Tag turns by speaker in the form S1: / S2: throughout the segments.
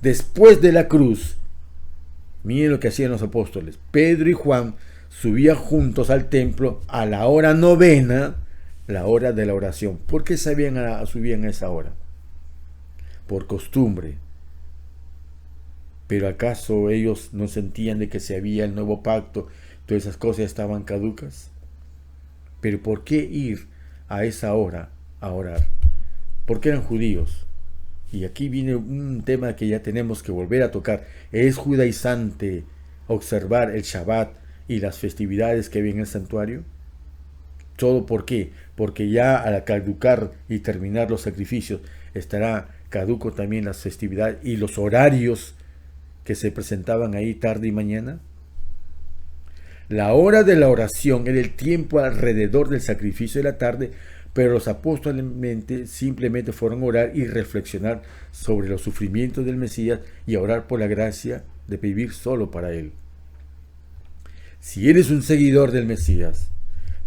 S1: Después de la cruz, miren lo que hacían los apóstoles. Pedro y Juan subían juntos al templo a la hora novena, la hora de la oración. ¿Por qué subían a esa hora? Por costumbre. Pero ¿acaso ellos no sentían de que se había el nuevo pacto? Todas esas cosas estaban caducas. Pero ¿por qué ir a esa hora a orar? Porque eran judíos. Y aquí viene un tema que ya tenemos que volver a tocar. ¿Es judaizante observar el Shabbat y las festividades que hay en el santuario? ¿Todo por qué? Porque ya al caducar y terminar los sacrificios estará caduco también las festividades y los horarios que se presentaban ahí tarde y mañana. La hora de la oración era el tiempo alrededor del sacrificio de la tarde, pero los apóstoles simplemente fueron a orar y reflexionar sobre los sufrimientos del Mesías y a orar por la gracia de vivir solo para Él. Si eres un seguidor del Mesías,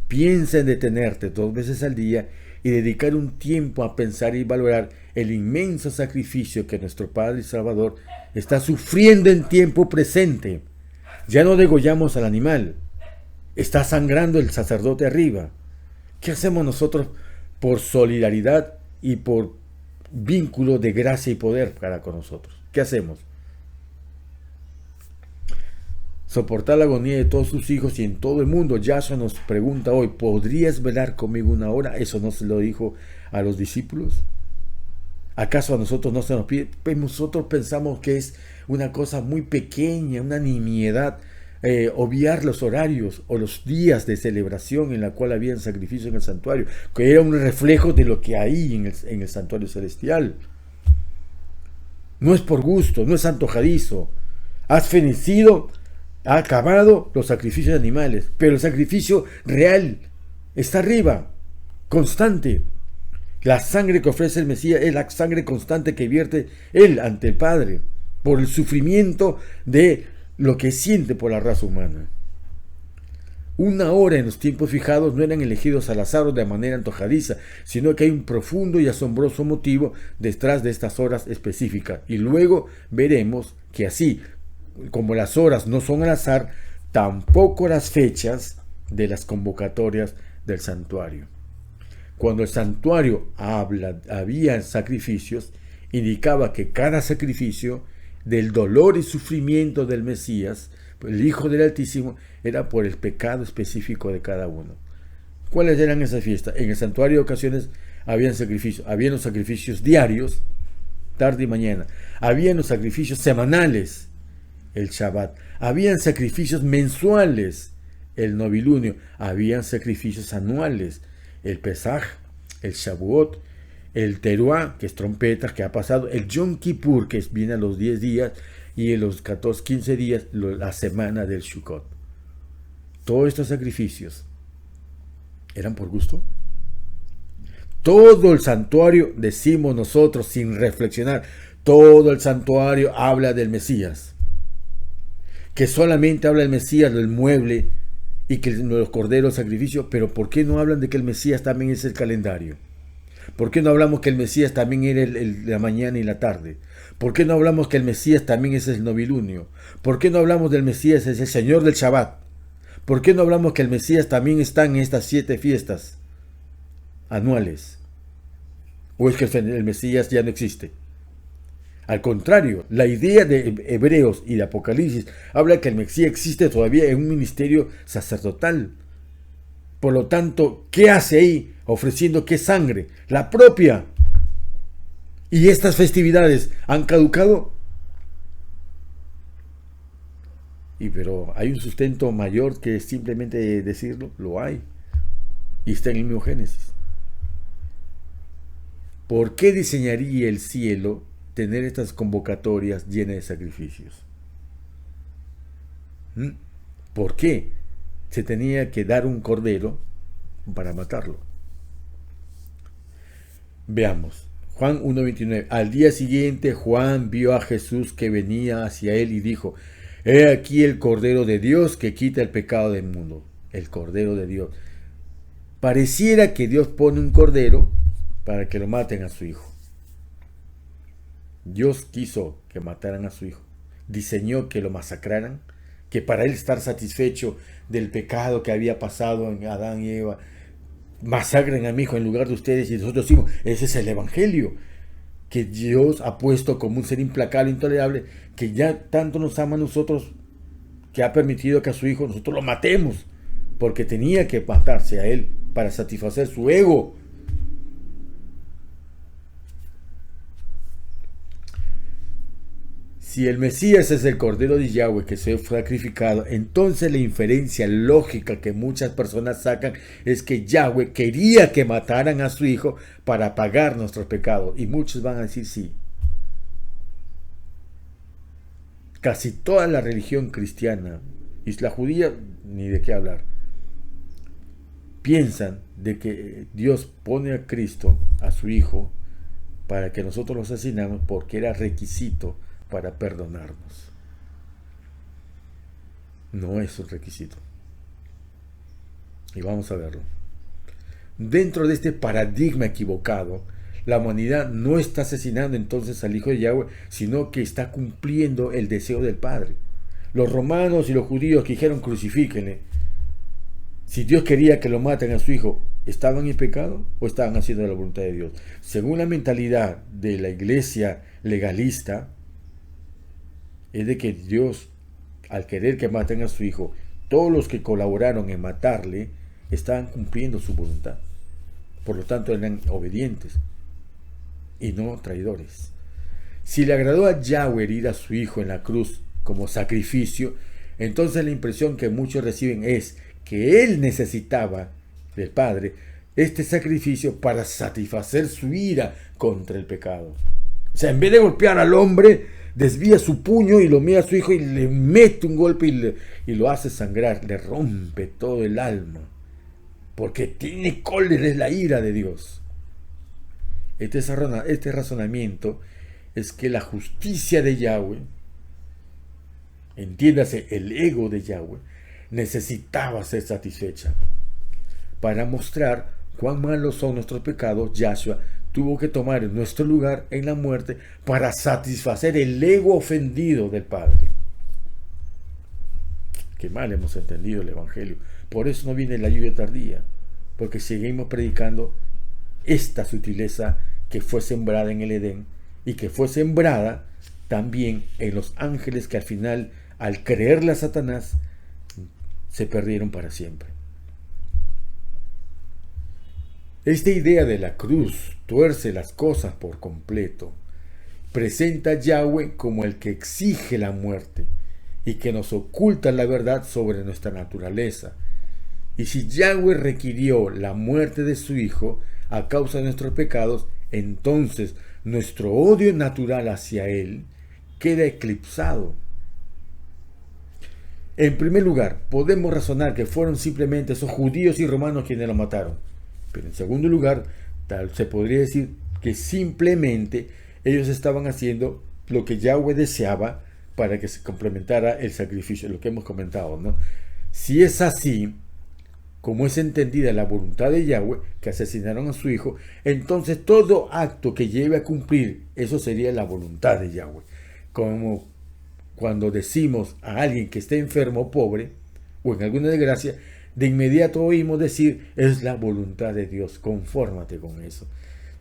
S1: piensa en detenerte 2 veces al día y dedicar un tiempo a pensar y valorar el inmenso sacrificio que nuestro Padre y Salvador está sufriendo en tiempo presente. Ya no degollamos al animal, está sangrando el sacerdote arriba. ¿Qué hacemos nosotros por solidaridad y por vínculo de gracia y poder para con nosotros? ¿Qué hacemos? Soportar la agonía de todos sus hijos y en todo el mundo. Yahshua nos pregunta hoy, ¿podrías velar conmigo 1 hora? ¿Eso no se lo dijo a los discípulos? ¿Acaso a nosotros no se nos pide? Pues nosotros pensamos que es una cosa muy pequeña, una nimiedad, obviar los horarios o los días de celebración en la cual había sacrificio en el santuario, que era un reflejo de lo que hay en el santuario celestial. No es por gusto, no es antojadizo. Has fenecido, ha acabado los sacrificios de animales, pero el sacrificio real está arriba, constante. La sangre que ofrece el Mesías es la sangre constante que vierte Él ante el Padre por el sufrimiento de lo que siente por la raza humana. 1 hora en los tiempos fijados no eran elegidos al azar o de manera antojadiza, sino que hay un profundo y asombroso motivo detrás de estas horas específicas. Y luego veremos que así como las horas no son al azar, tampoco las fechas de las convocatorias del santuario. Cuando el santuario había sacrificios, indicaba que cada sacrificio del dolor y sufrimiento del Mesías, el Hijo del Altísimo, era por el pecado específico de cada uno. ¿Cuáles eran esas fiestas? En el santuario de ocasiones habían sacrificios. Habían los sacrificios diarios, tarde y mañana. Habían los sacrificios semanales, el Shabbat. Habían sacrificios mensuales, el novilunio. Habían sacrificios anuales, el Pesaj, el Shavuot, el Teruah, que es trompeta, que ha pasado, el Yom Kippur, que viene a los 10 días, y en los 15 días, la semana del Sukkot. Todos estos sacrificios eran por gusto. Todo el santuario, decimos nosotros sin reflexionar, todo el santuario habla del Mesías. Que solamente habla del Mesías, del mueble, y que los corderos sacrificios, pero ¿por qué no hablan de que el Mesías también es el calendario? ¿Por qué no hablamos que el Mesías también era la mañana y la tarde? ¿Por qué no hablamos que el Mesías también es el novilunio? ¿Por qué no hablamos del Mesías es el Señor del Shabbat? ¿Por qué no hablamos que el Mesías también está en estas 7 fiestas anuales? ¿O es que el Mesías ya no existe? Al contrario, la idea de Hebreos y de Apocalipsis habla que el Mesías existe todavía en un ministerio sacerdotal. Por lo tanto, ¿qué hace ahí? Ofreciendo qué sangre, la propia. ¿Y estas festividades han caducado? Pero hay un sustento mayor que simplemente decirlo, lo hay. Y está en el mismo Génesis. ¿Por qué diseñaría el cielo tener estas convocatorias llenas de sacrificios? ¿Por qué se tenía que dar un cordero para matarlo? Veamos. Juan 1:29. Al día siguiente Juan vio a Jesús que venía hacia él y dijo: He aquí el Cordero de Dios que quita el pecado del mundo. El Cordero de Dios. Pareciera que Dios pone un cordero para que lo maten a su hijo. Dios quiso que mataran a su hijo, diseñó que lo masacraran, que para él estar satisfecho del pecado que había pasado en Adán y Eva, masacren a mi hijo en lugar de ustedes, y nosotros decimos, ese es el evangelio, que Dios ha puesto como un ser implacable, intolerable, que ya tanto nos ama a nosotros, que ha permitido que a su hijo nosotros lo matemos, porque tenía que matarse a él para satisfacer su ego. Si el Mesías es el Cordero de Yahweh que se fue sacrificado, entonces la inferencia lógica que muchas personas sacan es que Yahweh quería que mataran a su hijo para pagar nuestros pecados. Y muchos van a decir sí. Casi toda la religión cristiana, y la judía ni de qué hablar, piensan de que Dios pone a Cristo, a su hijo, para que nosotros lo asesinamos porque era requisito para perdonarnos. No es un requisito. Y vamos a verlo. Dentro de este paradigma equivocado, la humanidad no está asesinando entonces al Hijo de Yahweh, sino que está cumpliendo el deseo del Padre. Los romanos y los judíos que dijeron crucifíquenle, si Dios quería que lo maten a su hijo, ¿estaban en pecado o estaban haciendo la voluntad de Dios? Según la mentalidad de la iglesia legalista, es de que Dios, al querer que maten a su hijo, todos los que colaboraron en matarle estaban cumpliendo su voluntad. Por lo tanto, eran obedientes y no traidores. Si le agradó a Yahweh herir a su hijo en la cruz como sacrificio, entonces la impresión que muchos reciben es que él necesitaba del Padre este sacrificio para satisfacer su ira contra el pecado. O sea, en vez de golpear al hombre, desvía su puño y lo mira a su hijo y le mete un golpe y lo hace sangrar, le rompe todo el alma, porque tiene cólera, es la ira de Dios. Este razonamiento es que la justicia de Yahweh, entiéndase el ego de Yahweh, necesitaba ser satisfecha. Para mostrar cuán malos son nuestros pecados, Yahshua tuvo que tomar nuestro lugar en la muerte para satisfacer el ego ofendido del Padre. Qué mal hemos entendido el Evangelio. Por eso no viene la lluvia tardía, porque seguimos predicando esta sutileza que fue sembrada en el Edén y que fue sembrada también en los ángeles que al final, al creerle a Satanás, se perdieron para siempre. Esta idea de la cruz tuerce las cosas por completo. Presenta a Yahweh como el que exige la muerte y que nos oculta la verdad sobre nuestra naturaleza. Y si Yahweh requirió la muerte de su Hijo a causa de nuestros pecados, entonces nuestro odio natural hacia Él queda eclipsado. En primer lugar, podemos razonar que fueron simplemente esos judíos y romanos quienes lo mataron. Pero en segundo lugar, se podría decir que simplemente ellos estaban haciendo lo que Yahweh deseaba para que se complementara el sacrificio, lo que hemos comentado, ¿no? Si es así, como es entendida la voluntad de Yahweh, que asesinaron a su hijo, entonces todo acto que lleve a cumplir, eso sería la voluntad de Yahweh. Como cuando decimos a alguien que esté enfermo o pobre, o en alguna desgracia, de inmediato oímos decir, es la voluntad de Dios, confórmate con eso.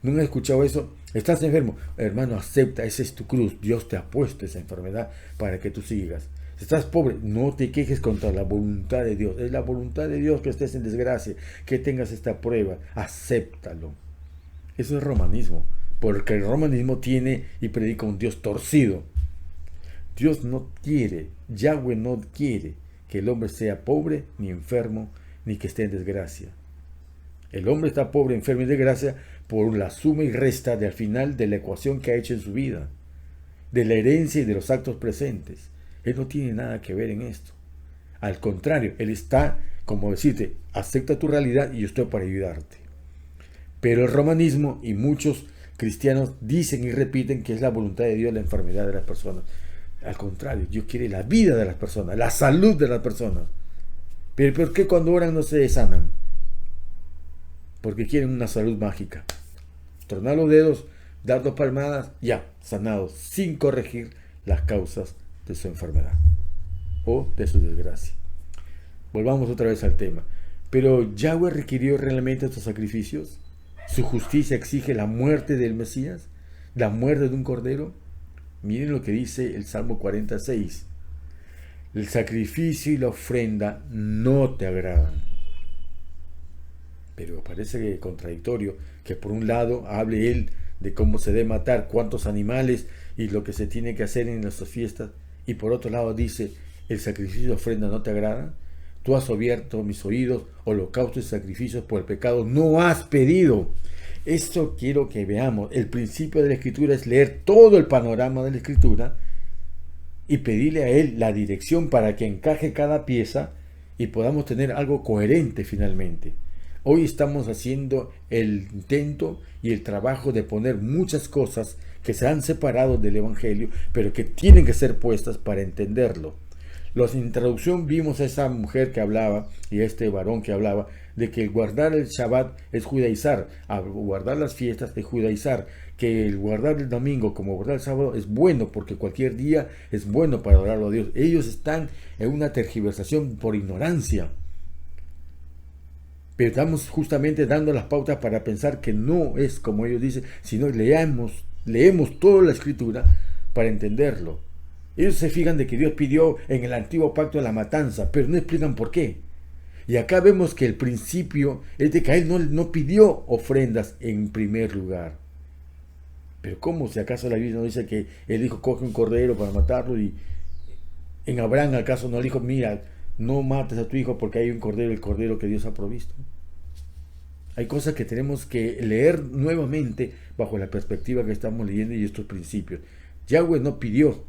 S1: ¿No has escuchado eso? ¿Estás enfermo? Hermano, acepta, esa es tu cruz. Dios te ha puesto esa enfermedad para que tú sigas. Si estás pobre, no te quejes contra la voluntad de Dios. Es la voluntad de Dios que estés en desgracia, que tengas esta prueba. Acéptalo. Eso es romanismo, porque el romanismo tiene y predica un Dios torcido. Dios no quiere, Yahweh no quiere que el hombre sea pobre, ni enfermo, ni que esté en desgracia. El hombre está pobre, enfermo y desgracia por la suma y resta de al final de la ecuación que ha hecho en su vida, de la herencia y de los actos presentes. Él no tiene nada que ver en esto. Al contrario, él está, como decirte, acepta tu realidad y yo estoy para ayudarte. Pero el romanismo y muchos cristianos dicen y repiten que es la voluntad de Dios la enfermedad de las personas. Al contrario, Dios quiere la vida de las personas, la salud de las personas. Pero ¿por qué cuando oran no se sanan? Porque quieren una salud mágica. Tronar los dedos, dar 2 palmadas, ya, sanado, sin corregir las causas de su enfermedad o de su desgracia. Volvamos otra vez al tema. Pero ¿Yahweh requirió realmente estos sacrificios? ¿Su justicia exige la muerte del Mesías? ¿La muerte de un cordero? Miren lo que dice el Salmo 46. El sacrificio y la ofrenda no te agradan. Pero parece contradictorio que por un lado hable él de cómo se debe matar, cuántos animales y lo que se tiene que hacer en nuestras fiestas, y por otro lado dice, el sacrificio y la ofrenda no te agradan. Tú has abierto mis oídos, holocaustos y sacrificios por el pecado no has pedido. Esto quiero que veamos. El principio de la Escritura es leer todo el panorama de la Escritura y pedirle a Él la dirección para que encaje cada pieza y podamos tener algo coherente finalmente. Hoy estamos haciendo el intento y el trabajo de poner muchas cosas que se han separado del Evangelio, pero que tienen que ser puestas para entenderlo. En introducción vimos a esa mujer que hablaba y a este varón que hablaba de que el guardar el Shabbat es judaizar, guardar las fiestas es judaizar, que el guardar el domingo como guardar el sábado es bueno porque cualquier día es bueno para adorarlo a Dios. Ellos están en una tergiversación por ignorancia. Pero estamos justamente dando las pautas para pensar que no es como ellos dicen, sino leemos toda la Escritura para entenderlo. Ellos se fijan de que Dios pidió en el antiguo pacto la matanza, pero no explican por qué. Y acá vemos que el principio es de que Él no pidió ofrendas en primer lugar. Pero ¿cómo? Si acaso la Biblia no dice que Él dijo, coge un cordero para matarlo, y en Abraham acaso no le dijo, mira, no mates a tu hijo porque hay un cordero, el cordero que Dios ha provisto. Hay cosas que tenemos que leer nuevamente bajo la perspectiva que estamos leyendo y estos principios. Yahweh no pidió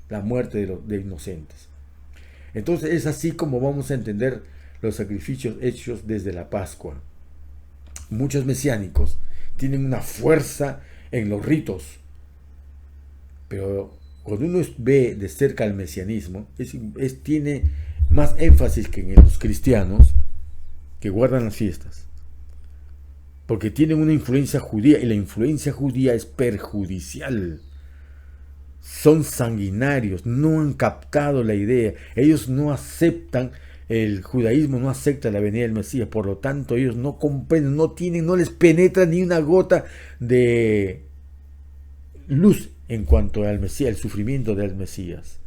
S1: la muerte de inocentes. Entonces es así como vamos a entender los sacrificios hechos desde la Pascua. Muchos mesiánicos tienen una fuerza en los ritos, pero cuando uno ve de cerca el mesianismo, tiene más énfasis que en los cristianos que guardan las fiestas, porque tienen una influencia judía y la influencia judía es perjudicial. Son sanguinarios, no han captado la idea, ellos no aceptan, el judaísmo no acepta la venida del Mesías, por lo tanto ellos no comprenden, no les penetra ni una gota de luz en cuanto al Mesías, el sufrimiento del Mesías.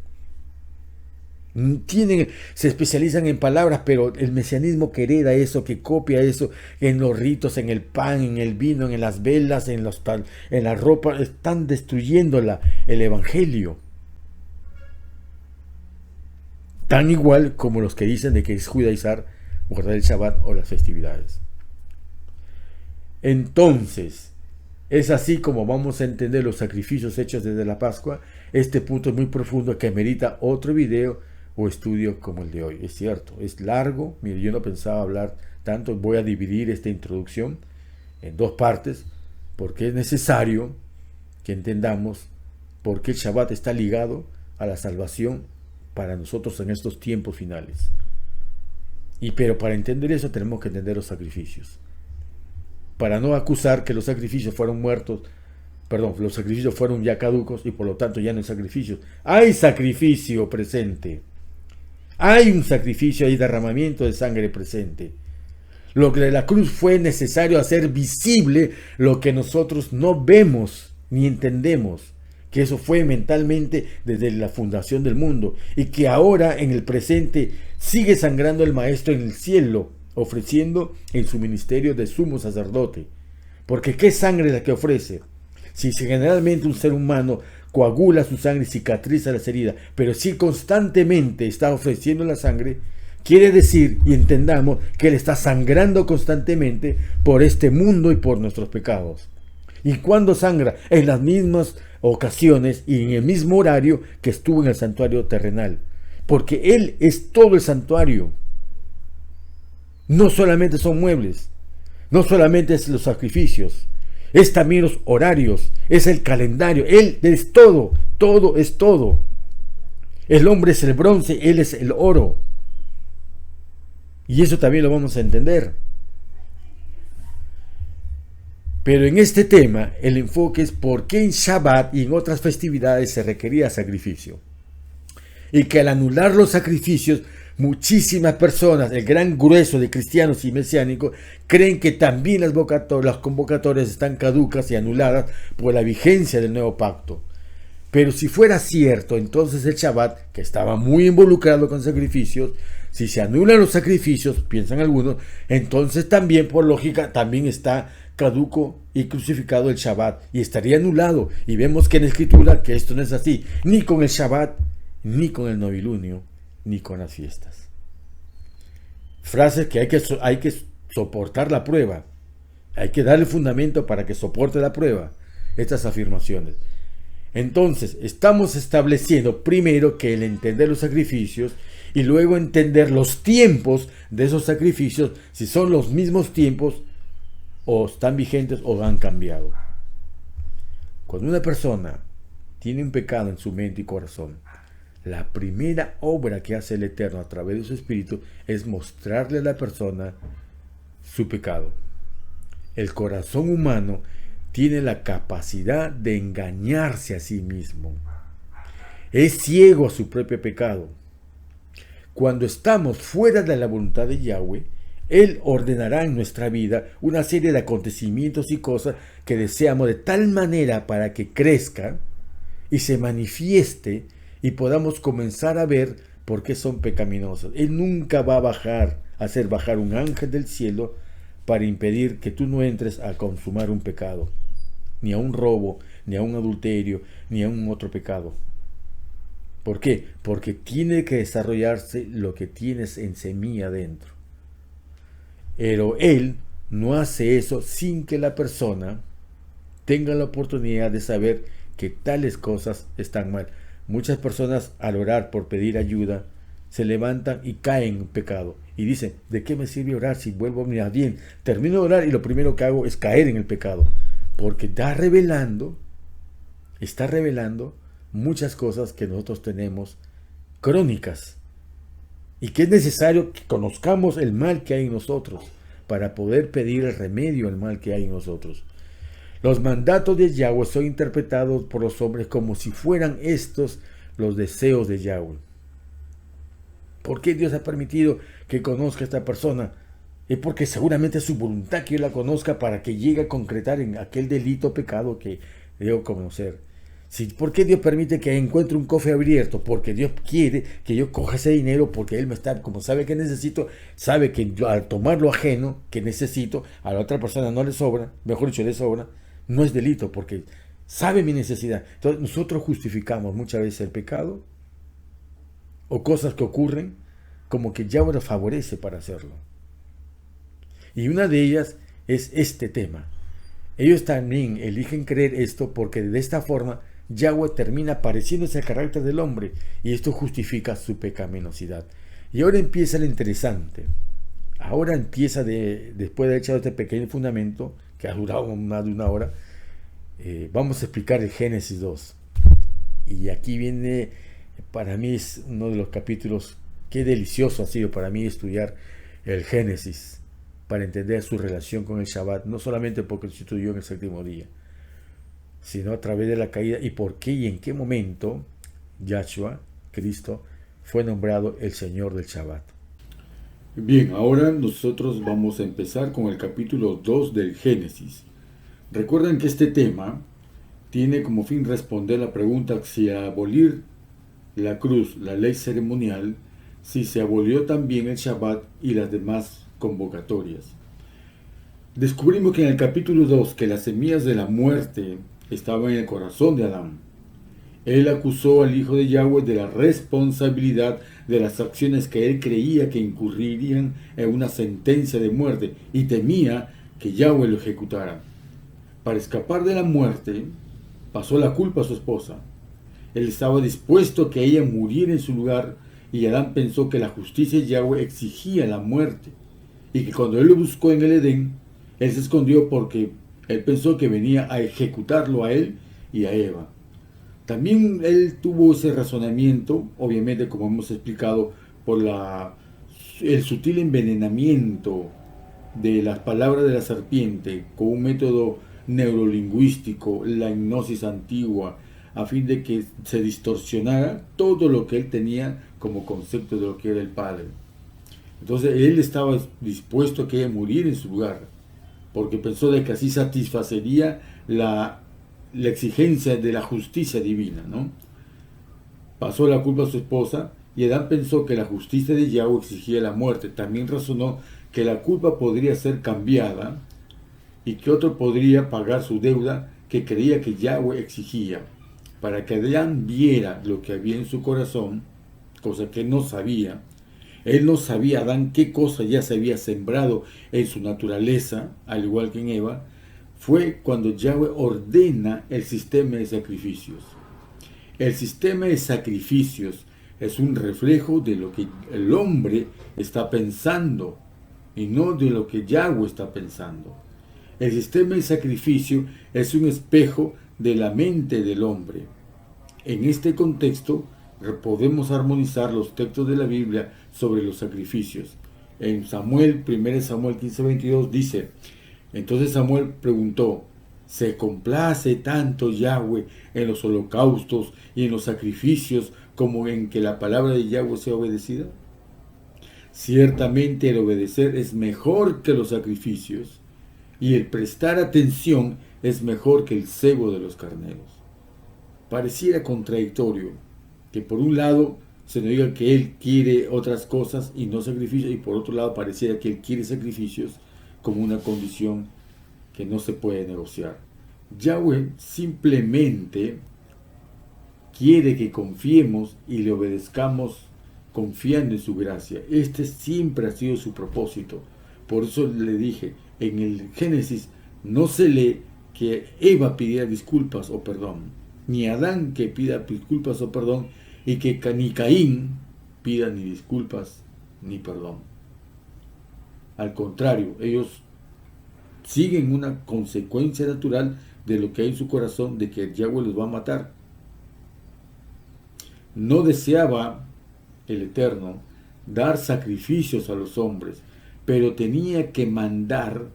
S1: Se especializan en palabras, pero el mesianismo que hereda eso, que copia eso en los ritos, en el pan, en el vino, en las velas, en la ropa, están destruyendo el evangelio. Tan igual como los que dicen de que es judaizar guardar el Shabbat o las festividades. Entonces, es así como vamos a entender los sacrificios hechos desde la Pascua. Este punto es muy profundo que merita otro video o estudio como el de hoy. Es cierto, es largo. Mire, yo no pensaba hablar tanto. Voy a dividir esta introducción en 2 partes porque es necesario que entendamos por qué el Shabbat está ligado a la salvación para nosotros en estos tiempos finales. Pero para entender eso tenemos que entender los sacrificios. Para no acusar que los sacrificios fueron los sacrificios fueron ya caducos y por lo tanto ya no hay sacrificios. Hay sacrificio presente. Hay un sacrificio, hay derramamiento de sangre presente. Lo que de la cruz fue necesario hacer visible lo que nosotros no vemos ni entendemos. Que eso fue mentalmente desde la fundación del mundo. Y que ahora en el presente sigue sangrando el Maestro en el cielo, ofreciendo en su ministerio de sumo sacerdote. Porque ¿qué sangre es la que ofrece? Si generalmente un ser humano coagula su sangre y cicatriza las heridas, pero si constantemente está ofreciendo la sangre, quiere decir, y entendamos, que Él está sangrando constantemente por este mundo y por nuestros pecados. ¿Y cuándo sangra? En las mismas ocasiones y en el mismo horario que estuvo en el santuario terrenal. Porque Él es todo el santuario. No solamente son muebles, no solamente es los sacrificios, es también los horarios, es el calendario. Él es todo, todo es todo. El hombre es el bronce, Él es el oro. Y eso también lo vamos a entender. Pero en este tema el enfoque es por qué en Shabbat y en otras festividades se requería sacrificio. Y que al anular los sacrificios, muchísimas personas, el gran grueso de cristianos y mesiánicos, creen que también las convocatorias están caducas y anuladas por la vigencia del nuevo pacto. Pero si fuera cierto, entonces el Shabbat, que estaba muy involucrado con sacrificios, si se anulan los sacrificios, piensan algunos, entonces también, por lógica, también está caduco y crucificado el Shabbat, y estaría anulado. Y vemos que en la Escritura que esto no es así, ni con el Shabbat, ni con el novilunio, ni con las fiestas. Frases que hay que soportar la prueba, hay que darle fundamento para que soporte la prueba, estas afirmaciones. Entonces, estamos estableciendo primero que el entender los sacrificios y luego entender los tiempos de esos sacrificios, si son los mismos tiempos o están vigentes o han cambiado. Cuando una persona tiene un pecado en su mente y corazón, la primera obra que hace el Eterno a través de su Espíritu es mostrarle a la persona su pecado. El corazón humano tiene la capacidad de engañarse a sí mismo. Es ciego a su propio pecado. Cuando estamos fuera de la voluntad de Yahweh, Él ordenará en nuestra vida una serie de acontecimientos y cosas que deseamos de tal manera para que crezca y se manifieste y podamos comenzar a ver por qué son pecaminosas. Él nunca va a hacer bajar un ángel del cielo para impedir que tú no entres a consumar un pecado, ni a un robo, ni a un adulterio, ni a un otro pecado. ¿Por qué? Porque tiene que desarrollarse lo que tienes en semilla dentro. Pero Él no hace eso sin que la persona tenga la oportunidad de saber que tales cosas están mal. Muchas personas al orar por pedir ayuda se levantan y caen en pecado y dicen, ¿de qué me sirve orar si vuelvo a mirar bien? Termino de orar y lo primero que hago es caer en el pecado, porque está revelando muchas cosas que nosotros tenemos crónicas y que es necesario que conozcamos el mal que hay en nosotros para poder pedir el remedio al mal que hay en nosotros. Los mandatos de Yahweh son interpretados por los hombres como si fueran estos los deseos de Yahweh. ¿Por qué Dios ha permitido que conozca a esta persona? Es porque seguramente es su voluntad que yo la conozca para que llegue a concretar en aquel delito o pecado que debo conocer. ¿Por qué Dios permite que encuentre un cofre abierto? Porque Dios quiere que yo coja ese dinero, porque Él me está, como sabe que necesito, sabe que yo, al tomar lo ajeno que necesito, a la otra persona no le sobra, mejor dicho, le sobra, no es delito, porque sabe mi necesidad. Entonces nosotros justificamos muchas veces el pecado o cosas que ocurren como que Yahweh nos favorece para hacerlo. Y una de ellas es este tema. Ellos también eligen creer esto porque de esta forma Yahweh termina pareciéndose al carácter del hombre y esto justifica su pecaminosidad. Y ahora empieza lo interesante. Ahora empieza, después de haber echado este pequeño fundamento, que ha durado más de una hora, vamos a explicar el Génesis 2. Y aquí viene, para mí es uno de los capítulos, qué delicioso ha sido para mí estudiar el Génesis, para entender su relación con el Shabbat, no solamente porque se estudió en el séptimo día, sino a través de la caída y por qué y en qué momento Yahshua, Cristo, fue nombrado el Señor del Shabbat. Bien, ahora nosotros vamos a empezar con el capítulo 2 del Génesis. Recuerden que este tema tiene como fin responder la pregunta si abolir la cruz, la ley ceremonial, si se abolió también el Shabbat y las demás convocatorias. Descubrimos que en el capítulo 2 que las semillas de la muerte estaban en el corazón de Adán. Él acusó al Hijo de Yahweh de la responsabilidad de las acciones que él creía que incurrirían en una sentencia de muerte y temía que Yahweh lo ejecutara. Para escapar de la muerte, pasó la culpa a su esposa. Él estaba dispuesto a que ella muriera en su lugar y Adán pensó que la justicia de Yahweh exigía la muerte y que cuando él lo buscó en el Edén, él se escondió porque él pensó que venía a ejecutarlo a él y a Eva. También él tuvo ese razonamiento, obviamente como hemos explicado, por el sutil envenenamiento de las palabras de la serpiente con un método neurolingüístico, la hipnosis antigua, a fin de que se distorsionara todo lo que él tenía como concepto de lo que era el Padre. Entonces él estaba dispuesto a que ella muriera en su lugar, porque pensó de que así satisfacería la exigencia de la justicia divina, ¿no? Pasó la culpa a su esposa y Adán pensó que la justicia de Yahweh exigía la muerte. También razonó que la culpa podría ser cambiada y que otro podría pagar su deuda que creía que Yahweh exigía. Para que Adán viera lo que había en su corazón, cosa que no sabía. Él no sabía, Adán, qué cosa ya se había sembrado en su naturaleza, al igual que en Eva. Fue cuando Yahweh ordena el sistema de sacrificios. El sistema de sacrificios es un reflejo de lo que el hombre está pensando y no de lo que Yahweh está pensando. El sistema de sacrificio es un espejo de la mente del hombre. En este contexto podemos armonizar los textos de la Biblia sobre los sacrificios. En Samuel, 1 Samuel 15:22 dice: entonces Samuel preguntó, ¿se complace tanto Yahweh en los holocaustos y en los sacrificios como en que la palabra de Yahweh sea obedecida? Ciertamente el obedecer es mejor que los sacrificios, y el prestar atención es mejor que el cebo de los carneros. Pareciera contradictorio que por un lado se nos diga que Él quiere otras cosas y no sacrificios, y por otro lado pareciera que Él quiere sacrificios como una condición que no se puede negociar. Yahweh simplemente quiere que confiemos y le obedezcamos confiando en su gracia. Este siempre ha sido su propósito. Por eso le dije, en el Génesis no se lee que Eva pidiera disculpas o perdón, ni Adán que pida disculpas o perdón, y que ni Caín pida ni disculpas ni perdón. Al contrario, ellos siguen una consecuencia natural de lo que hay en su corazón, de que Yahweh los va a matar. No deseaba el Eterno dar sacrificios a los hombres, pero tenía que mandar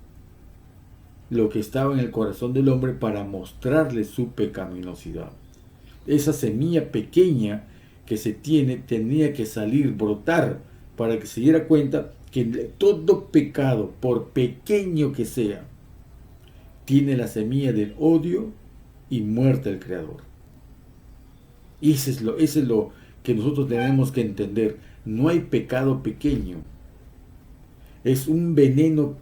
S1: lo que estaba en el corazón del hombre para mostrarle su pecaminosidad. Esa semilla pequeña que se tiene tenía que salir, brotar, para que se diera cuenta que todo pecado, por pequeño que sea, tiene la semilla del odio y muerte al Creador. Y eso es lo que nosotros tenemos que entender. No hay pecado pequeño. Es un veneno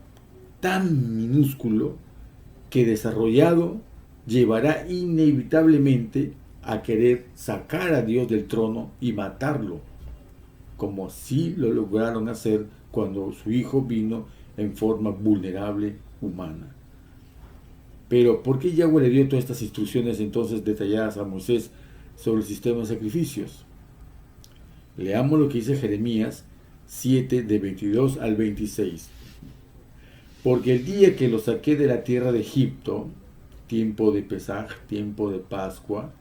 S1: tan minúsculo que desarrollado llevará inevitablemente a querer sacar a Dios del trono y matarlo, como sí lo lograron hacer cuando su hijo vino en forma vulnerable humana. Pero ¿por qué Yahweh le dio todas estas instrucciones entonces detalladas a Moisés sobre el sistema de sacrificios? Leamos lo que dice Jeremías 7, de 22 al 26. Porque el día que los saqué de la tierra de Egipto, tiempo de Pesaj, tiempo de Pascua,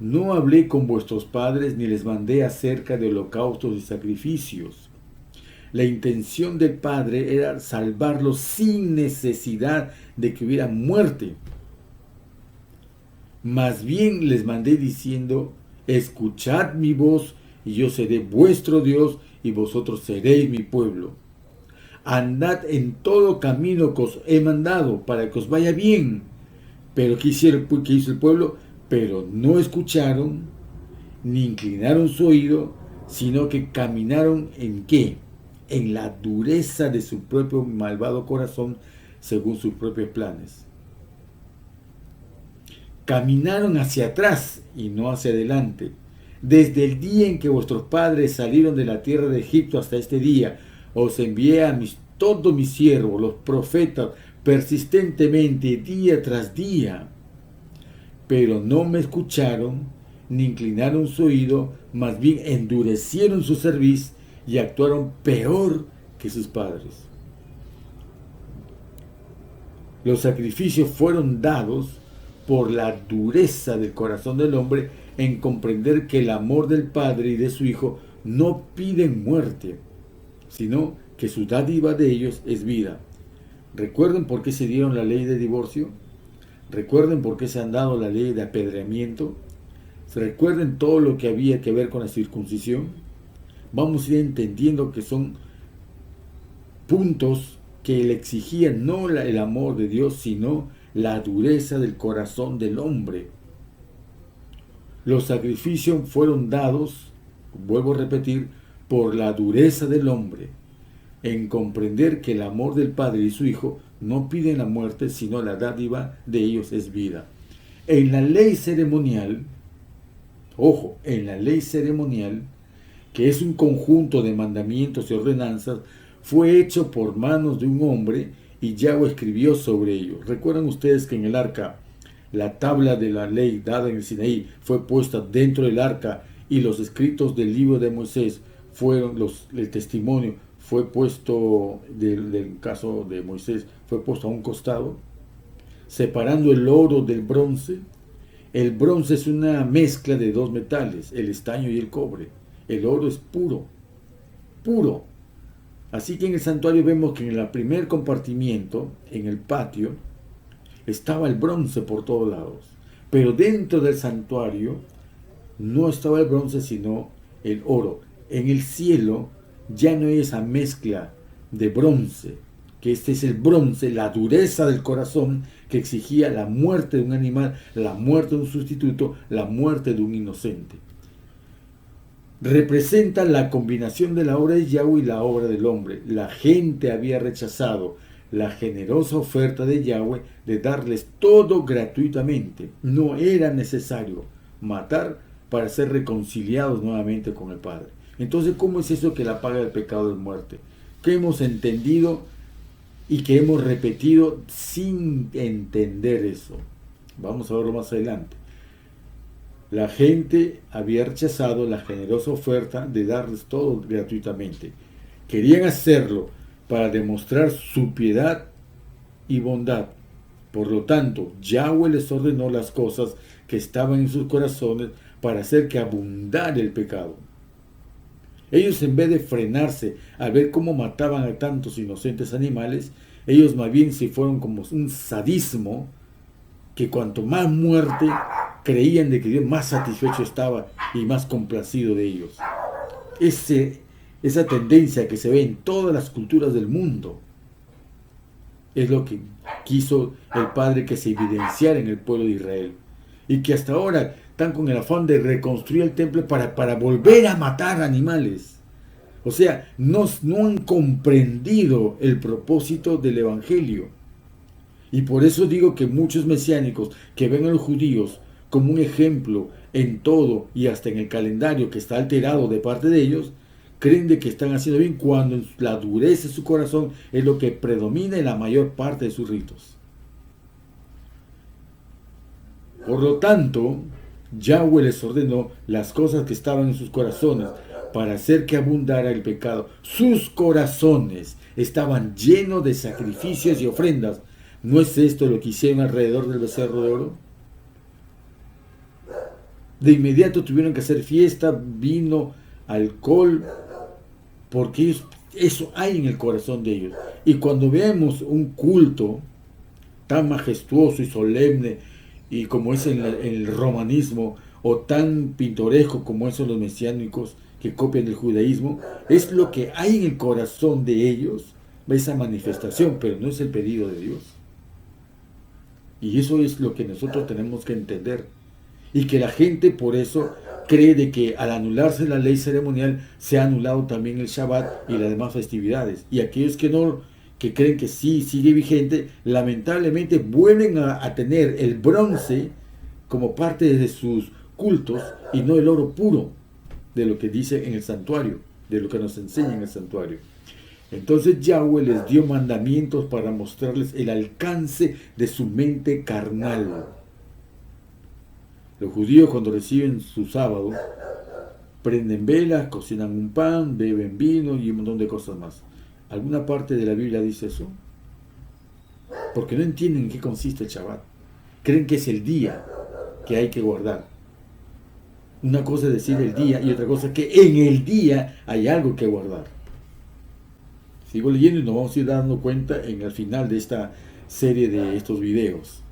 S1: no hablé con vuestros padres ni les mandé acerca de holocaustos y sacrificios. La intención del Padre era salvarlos sin necesidad de que hubiera muerte. Más bien les mandé diciendo: escuchad mi voz y yo seré vuestro Dios y vosotros seréis mi pueblo. Andad en todo camino que os he mandado para que os vaya bien. Pero ¿qué hizo el pueblo? Pero no escucharon ni inclinaron su oído, sino que caminaron ¿en qué? En la dureza de su propio malvado corazón, según sus propios planes. Caminaron hacia atrás y no hacia adelante. Desde el día en que vuestros padres salieron de la tierra de Egipto hasta este día, os envié a todos mis siervos, los profetas, persistentemente, día tras día. Pero no me escucharon, ni inclinaron su oído, más bien endurecieron su cerviz y actuaron peor que sus padres. Los sacrificios fueron dados por la dureza del corazón del hombre en comprender que el amor del Padre y de su Hijo no piden muerte, sino que su dádiva de ellos es vida. ¿Recuerdan por qué se dieron la ley de divorcio? Recuerden por qué se han dado la ley de apedreamiento. Se recuerden todo lo que había que ver con la circuncisión. Vamos a ir entendiendo que son puntos que le exigían no el amor de Dios, sino la dureza del corazón del hombre. Los sacrificios fueron dados, vuelvo a repetir, por la dureza del hombre, en comprender que el amor del Padre y su Hijo no piden la muerte, sino la dádiva de ellos es vida. En la ley ceremonial, ojo, en la ley ceremonial, que es un conjunto de mandamientos y ordenanzas, fue hecho por manos de un hombre y Yahweh escribió sobre ello. ¿Recuerdan ustedes que en el arca, la tabla de la ley dada en el Sinaí fue puesta dentro del arca y los escritos del libro de Moisés fueron el testimonio fue puesto del caso de Moisés, fue puesto a un costado, separando el oro del bronce? El bronce es una mezcla de dos metales, el estaño y el cobre. El oro es puro, puro. Así que en el santuario vemos que en el primer compartimiento, en el patio, estaba el bronce por todos lados. Pero dentro del santuario no estaba el bronce, sino el oro. En el cielo ya no hay esa mezcla de bronce, que este es el bronce, la dureza del corazón que exigía la muerte de un animal, la muerte de un sustituto, la muerte de un inocente. Representa la combinación de la obra de Yahweh y la obra del hombre. La gente había rechazado la generosa oferta de Yahweh de darles todo gratuitamente. No era necesario matar para ser reconciliados nuevamente con el Padre. Entonces, ¿cómo es eso que la paga del pecado es muerte? Que hemos entendido y que hemos repetido sin entender eso. Vamos a verlo más adelante. La gente había rechazado la generosa oferta de darles todo gratuitamente. Querían hacerlo para demostrar su piedad y bondad. Por lo tanto, Yahweh les ordenó las cosas que estaban en sus corazones para hacer que abundara el pecado. Ellos, en vez de frenarse al ver cómo mataban a tantos inocentes animales, ellos más bien se fueron como un sadismo, que cuanto más muerte creían de que Dios más satisfecho estaba y más complacido de ellos. Esa tendencia que se ve en todas las culturas del mundo es lo que quiso el Padre que se evidenciara en el pueblo de Israel, y que hasta ahora están con el afán de reconstruir el templo para volver a matar animales. O sea, no han comprendido el propósito del Evangelio. Y por eso digo que muchos mesiánicos que ven a los judíos como un ejemplo en todo y hasta en el calendario que está alterado de parte de ellos, creen de que están haciendo bien cuando la dureza de su corazón es lo que predomina en la mayor parte de sus ritos. Por lo tanto, Yahweh les ordenó las cosas que estaban en sus corazones para hacer que abundara el pecado. Sus corazones estaban llenos de sacrificios y ofrendas. ¿No es esto lo que hicieron alrededor del becerro de oro? De inmediato tuvieron que hacer fiesta, vino, alcohol, porque eso hay en el corazón de ellos. Y cuando vemos un culto tan majestuoso y solemne, y como es en el romanismo, o tan pintoresco como esos los mesiánicos que copian el judaísmo, es lo que hay en el corazón de ellos, esa manifestación, pero no es el pedido de Dios. Y eso es lo que nosotros tenemos que entender. Y que la gente por eso cree de que al anularse la ley ceremonial se ha anulado también el Shabbat y las demás festividades. Y aquellos que creen que sí sigue vigente, lamentablemente vuelven a tener el bronce como parte de sus cultos y no el oro puro de lo que dice en el santuario, de lo que nos enseña en el santuario. Entonces Yahweh les dio mandamientos para mostrarles el alcance de su mente carnal. Los judíos, cuando reciben su sábado, prenden velas, cocinan un pan, beben vino y un montón de cosas más. ¿Alguna parte de la Biblia dice eso? Porque no entienden en qué consiste el Shabbat. Creen que es el día que hay que guardar. Una cosa es decir el día y otra cosa es que en el día hay algo que guardar. Sigo leyendo y nos vamos a ir dando cuenta en el final de esta serie de estos videos.